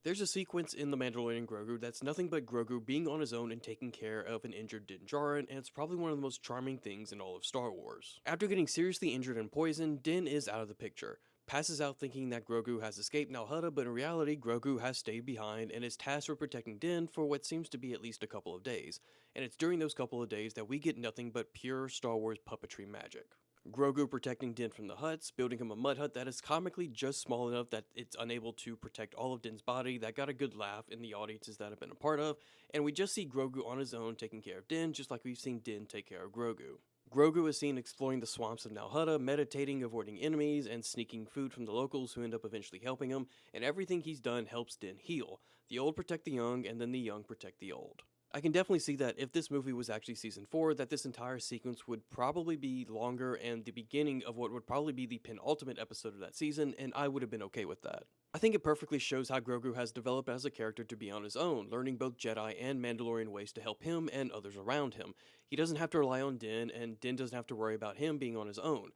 There's a sequence in The Mandalorian Grogu that's nothing but Grogu being on his own and taking care of an injured Din Djarin, and it's probably one of the most charming things in all of Star Wars. After getting seriously injured and poisoned, Din is out of the picture, passes out thinking that Grogu has escaped Nal Hutta, but in reality, Grogu has stayed behind and is tasked with protecting Din for what seems to be at least a couple of days, and it's during those couple of days that we get nothing but pure Star Wars puppetry magic. Grogu protecting Din from the Hutts, building him a mud hut that is comically just small enough that it's unable to protect all of Din's body, that got a good laugh in the audiences that I've been a part of, and we just see Grogu on his own taking care of Din, just like we've seen Din take care of Grogu. Grogu is seen exploring the swamps of Nal Hutta, meditating, avoiding enemies, and sneaking food from the locals who end up eventually helping him, and everything he's done helps Din heal. The old protect the young, and then the young protect the old. I can definitely see that if this movie was actually season 4, that this entire sequence would probably be longer and the beginning of what would probably be the penultimate episode of that season, and I would have been okay with that. I think it perfectly shows how Grogu has developed as a character to be on his own, learning both Jedi and Mandalorian ways to help him and others around him. He doesn't have to rely on Din, and Din doesn't have to worry about him being on his own.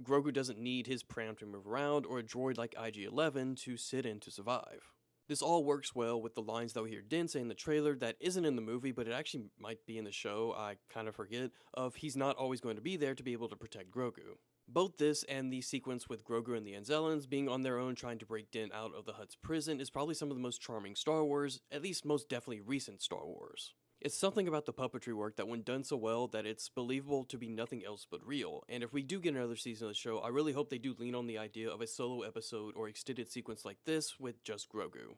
Grogu doesn't need his pram to move around or a droid like IG-11 to sit in to survive. This all works well with the lines that we hear Din say in the trailer that isn't in the movie, but it actually might be in the show, I kind of forget, of he's not always going to be there to be able to protect Grogu. Both this and the sequence with Grogu and the Anzellans being on their own trying to break Din out of the Hutt's prison is probably some of the most charming Star Wars, at least most definitely recent Star Wars. It's something about the puppetry work that when done so well that it's believable to be nothing else but real, and if we do get another season of the show, I really hope they do lean on the idea of a solo episode or extended sequence like this with just Grogu.